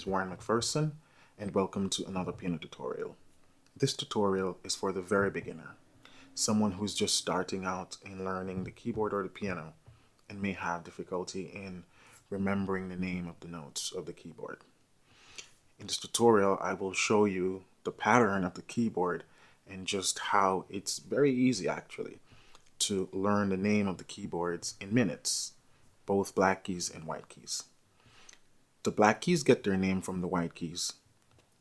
is Warren McPherson, and welcome to another piano tutorial. This tutorial is for the very beginner, someone who's just starting out in learning the keyboard or the piano and may have difficulty in remembering the name of the notes of the keyboard. In this tutorial, I will show you the pattern of the keyboard and just how it's very easy actually to learn the name of the keyboards in minutes, both black keys and white keys. The black keys get their name from the white keys,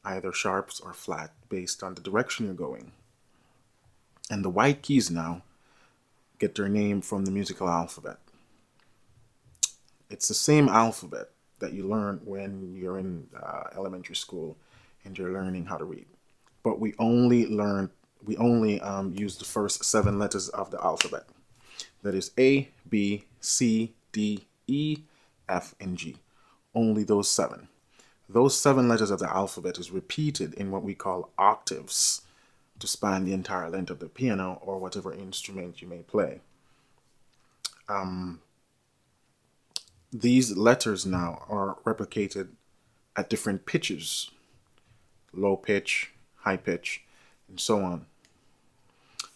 either sharps or flat, based on the direction you're going. And the white keys now get their name from the musical alphabet. It's the same alphabet that you learn when you're in elementary school and you're learning how to read. But we only use the first 7 letters of the alphabet. That is A, B, C, D, E, F, and G. Only those 7. Those 7 letters of the alphabet is repeated in what we call octaves to span the entire length of the piano or whatever instrument you may play. These letters now are replicated at different pitches, low pitch, high pitch, and so on.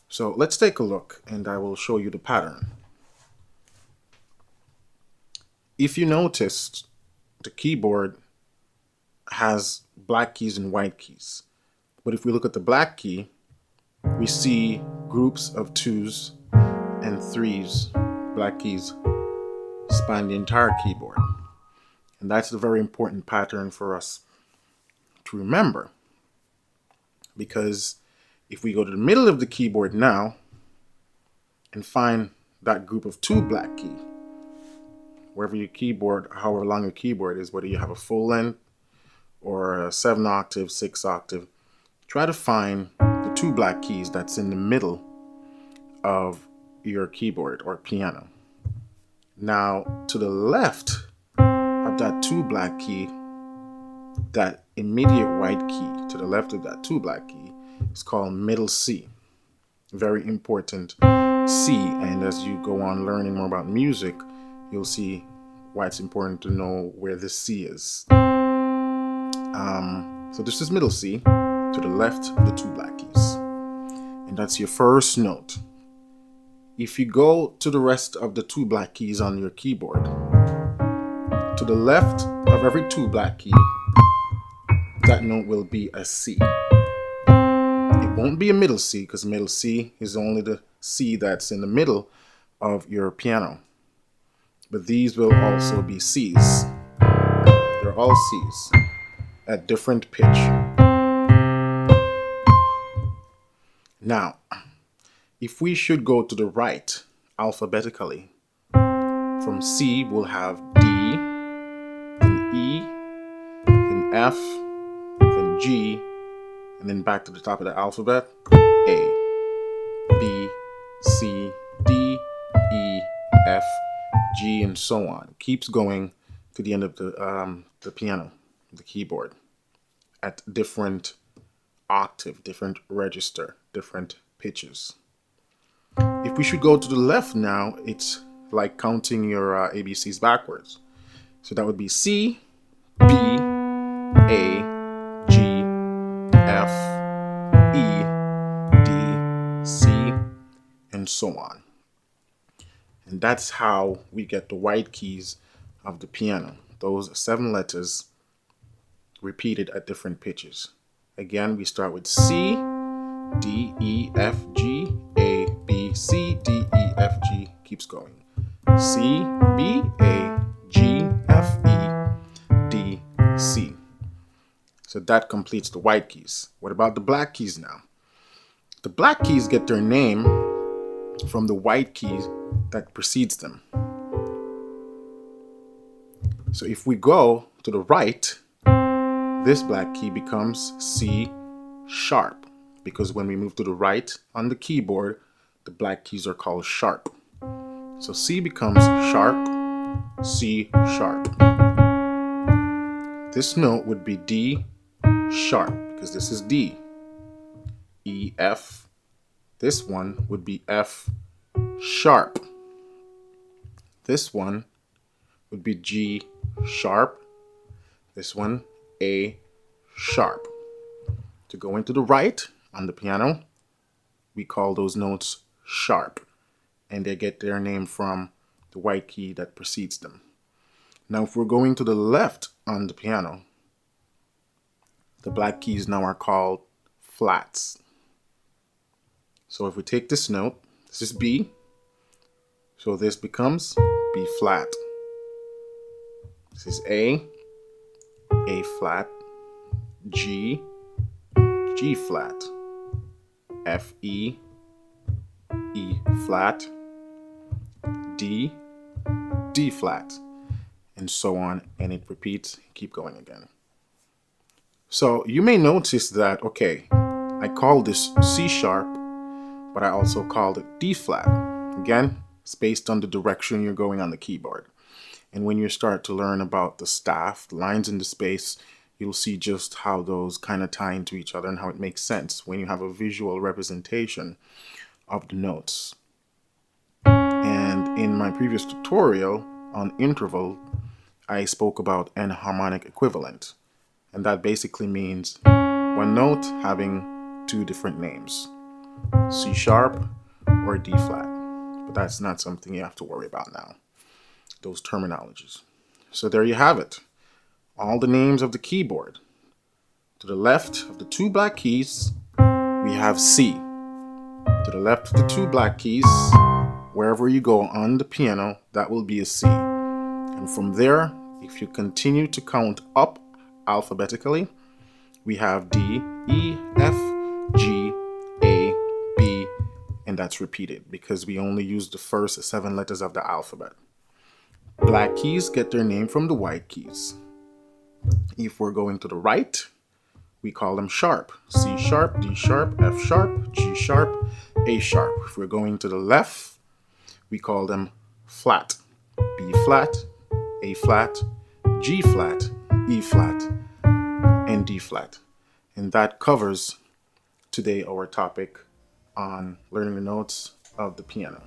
So let's take a look and I will show you the pattern. If you noticed, the keyboard has black keys and white keys. But if we look at the black key, we see groups of 2s and 3s, black keys, span the entire keyboard. And that's a very important pattern for us to remember. Because if we go to the middle of the keyboard now and find that group of 2 black key, wherever your keyboard, however long your keyboard is, whether you have a full length or a 7 octave, 6 octave, try to find the 2 black keys that's in the middle of your keyboard or piano. Now, to the left of that 2 black key, that immediate white key to the left of that 2 black key is called middle C. Very important C, and as you go on learning more about music, you'll see why it's important to know where this C is. So this is middle C, to the left of the 2 black keys. And that's your first note. If you go to the rest of the 2 black keys on your keyboard, to the left of every 2 black key, that note will be a C. It won't be a middle C, because middle C is only the C that's in the middle of your piano. But these will also be C's. They're all C's at different pitch. Now, if we should go to the right alphabetically, from C we'll have D, then E, then F, then G, and then back to the top of the alphabet, A, B, C, D, E, F, G, and so on. Keeps going to the end of the piano, the keyboard, at different octave, different register, different pitches. If we should go to the left now, it's like counting your ABCs backwards. So that would be C, B, A, G, F, E, D, C, and so on. And that's how we get the white keys of the piano. Those 7 letters repeated at different pitches. Again, we start with C, D, E, F, G, A, B, C, D, E, F, G, keeps going. C, B, A, G, F, E, D, C. So that completes the white keys. What about the black keys now? The black keys get their name from the white keys that precedes them. So if we go to the right, this black key becomes C sharp, because when we move to the right on the keyboard, the black keys are called sharp. So C becomes sharp, C sharp. This note would be D sharp, because this is D. E, F. This one would be F sharp. This one would be G sharp. This one A sharp. To go into the right on the piano, we call those notes sharp, and they get their name from the white key that precedes them. Now, if we're going to the left on the piano, the black keys now are called flats. So if we take this note, this is B, so this becomes B flat. This is A flat, G, G flat, F, E flat, D, D flat, and so on, and it repeats. Keep going again. So you may notice that, okay, I call this C sharp, but I also called it D flat. Again, it's based on the direction you're going on the keyboard. And when you start to learn about the staff, the lines in the space, you'll see just how those kind of tie into each other and how it makes sense when you have a visual representation of the notes. And in my previous tutorial on interval, I spoke about enharmonic equivalent. And that basically means one note having two different names, C sharp or D flat. But that's not something you have to worry about now, those terminologies. So there you have it. All the names of the keyboard. To the left of the two black keys, we have C. To the left of the two black keys, wherever you go on the piano, that will be a C. And from there, if you continue to count up alphabetically, we have D, E, F, G, A, B, and that's repeated because we only use the first 7 letters of the alphabet. Black keys get their name from the white keys. If we're going to the right, we call them sharp. C sharp, D sharp, F sharp, G sharp, A sharp. If we're going to the left, we call them flat. B flat, A flat, G flat, E flat, and D flat. And that covers today our topic on learning the notes of the piano.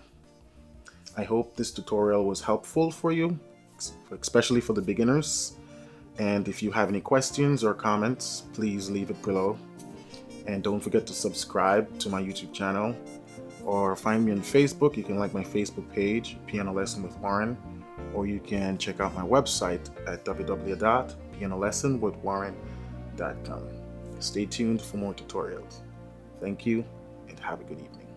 I hope this tutorial was helpful for you, especially for the beginners. And if you have any questions or comments, please leave it below. And don't forget to subscribe to my YouTube channel or find me on Facebook. You can like my Facebook page, Piano Lesson with Warren, or you can check out my website at www.pianolessonwithwarren.com. Stay tuned for more tutorials. Thank you and have a good evening.